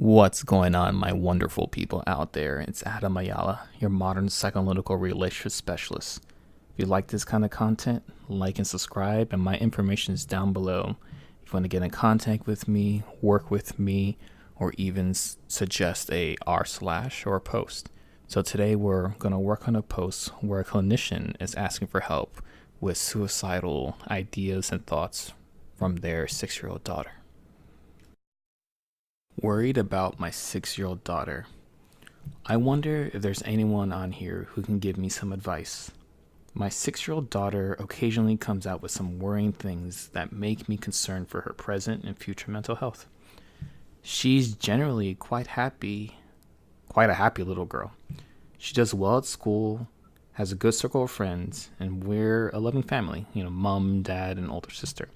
What's going on, my wonderful people out there? It's Adam Ayala, your modern psychoanalytical relationship specialist. If you like this kind of content, like and subscribe, and my information is down below. If you want to get in contact with me, work with me, or even suggest a r/ or a post. So today we're going to work on a post where a clinician is asking for help with suicidal ideas and thoughts from their 6-year-old daughter. Worried about my 6-year-old daughter. I wonder if there's anyone on here who can give me some advice. My 6-year-old daughter occasionally comes out with some worrying things that make me concerned for her present and future mental health. She's generally quite a happy little girl. She does well at school, has a good circle of friends, and we're a loving family, mom, dad, and older sister,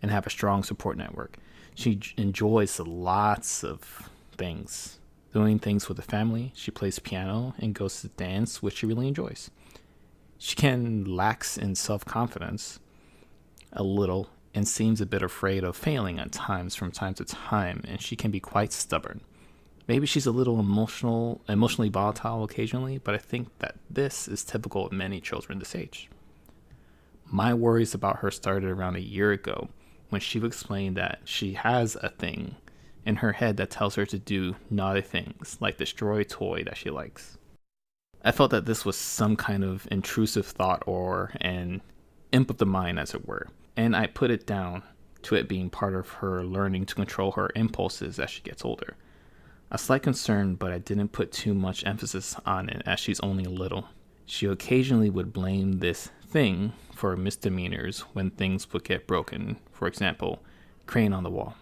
and have a strong support network. She enjoys lots of things, doing things with the family. She plays piano and goes to dance, which she really enjoys. She can lax in self-confidence a little and seems a bit afraid of failing at times from time to time, and she can be quite stubborn. Maybe she's a little emotionally volatile occasionally, but I think that this is typical of many children this age. My worries about her started around a year ago, when she explained that she has a thing in her head that tells her to do naughty things, like destroy a toy that she likes. I felt that this was some kind of intrusive thought or an imp of the mind, as it were, and I put it down to it being part of her learning to control her impulses as she gets older. A slight concern, but I didn't put too much emphasis on it as she's only little. She occasionally would blame this thing for misdemeanors when things would get broken. For example, crane on the wall.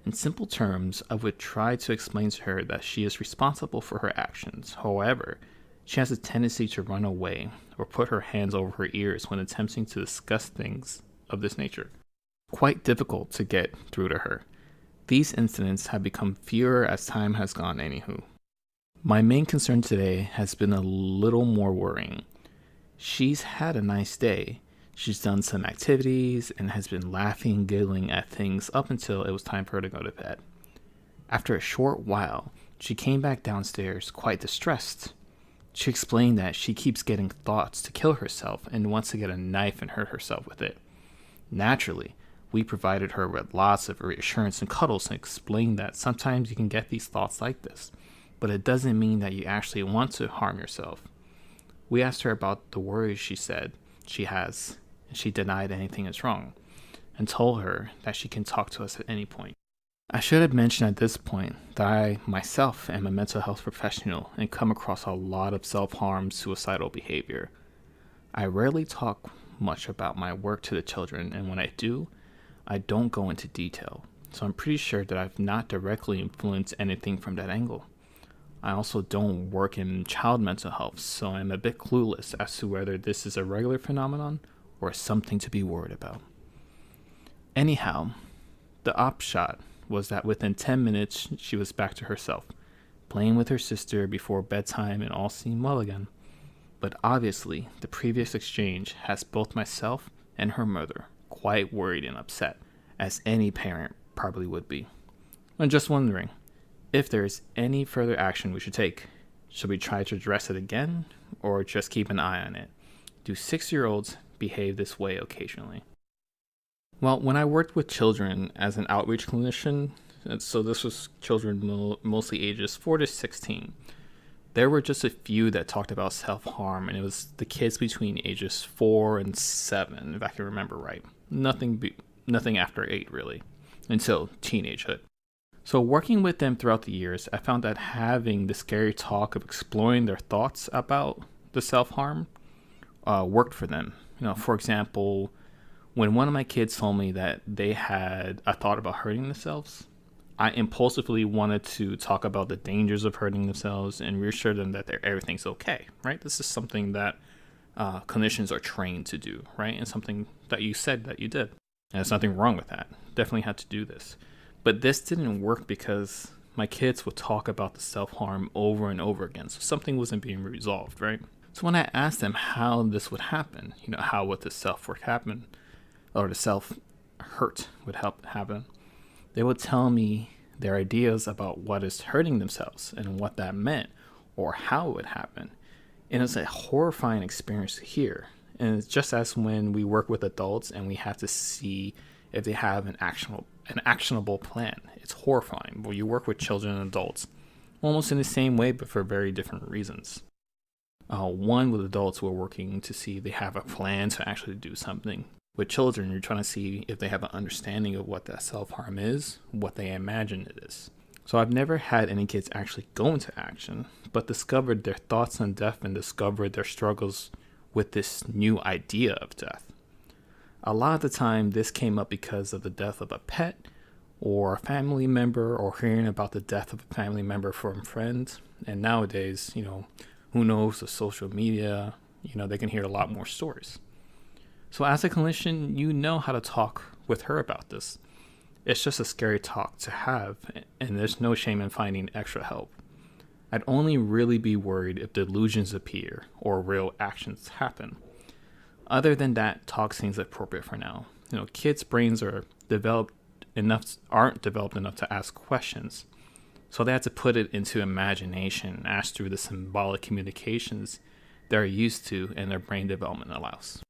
In simple terms, I would try to explain to her that she is responsible for her actions. However, she has a tendency to run away or put her hands over her ears when attempting to discuss things of this nature. Quite difficult to get through to her. These incidents have become fewer as time has gone anywho. My main concern today has been a little more worrying. She's had a nice day. She's done some activities and has been laughing and giggling at things up until it was time for her to go to bed. After a short while, she came back downstairs quite distressed. She explained that she keeps getting thoughts to kill herself and wants to get a knife and hurt herself with it. Naturally, we provided her with lots of reassurance and cuddles and explained that sometimes you can get these thoughts like this, but it doesn't mean that you actually want to harm yourself. We asked her about the worries she said she has, and she denied anything is wrong, and told her that she can talk to us at any point. I should have mentioned at this point that I myself am a mental health professional and come across a lot of self-harm, suicidal behavior. I rarely talk much about my work to the children, and when I do, I don't go into detail, so I'm pretty sure that I've not directly influenced anything from that angle. I also don't work in child mental health, so I'm a bit clueless as to whether this is a regular phenomenon or something to be worried about. Anyhow, the upshot was that within 10 minutes she was back to herself, playing with her sister before bedtime, and all seemed well again. But obviously, the previous exchange has both myself and her mother quite worried and upset, as any parent probably would be. I'm just wondering if there is any further action we should take. Should we try to address it again, or just keep an eye on it? Do 6-year-olds behave this way occasionally? Well, when I worked with children as an outreach clinician, so this was children mostly ages 4 to 16, there were just a few that talked about self-harm, and it was the kids between ages 4 and 7, if I can remember right. Nothing after 8, really, until teenagehood. So working with them throughout the years, I found that having the scary talk of exploring their thoughts about the self-harm worked for them. For example, when one of my kids told me that they had a thought about hurting themselves, I impulsively wanted to talk about the dangers of hurting themselves and reassure them that everything's okay, right? This is something that clinicians are trained to do, right? And something that you said that you did. And there's nothing wrong with that. Definitely had to do this. But this didn't work because my kids would talk about the self-harm over and over again. So something wasn't being resolved, right? So when I asked them how this would happen, how would the self-work happen, or the self-hurt would help happen, they would tell me their ideas about what is hurting themselves and what that meant or how it would happen. And it's a horrifying experience to hear. And it's just as when we work with adults and we have to see if they have an actionable plan. It's horrifying. Well, you work with children and adults almost in the same way, but for very different reasons. One, with adults, we're working to see if they have a plan to actually do something. With children, you're trying to see if they have an understanding of what that self-harm is, what they imagine it is. So I've never had any kids actually go into action, but discovered their thoughts on death and discovered their struggles with this new idea of death. A lot of the time, this came up because of the death of a pet or a family member, or hearing about the death of a family member from friends. And nowadays, who knows, the social media, they can hear a lot more stories. So as a clinician, you know how to talk with her about this. It's just a scary talk to have, and there's no shame in finding extra help. I'd only really be worried if delusions appear or real actions happen. Other than that, talk seems appropriate for now. Kids' brains aren't developed enough to ask questions. So they have to put it into imagination, ask through the symbolic communications they're used to and their brain development allows.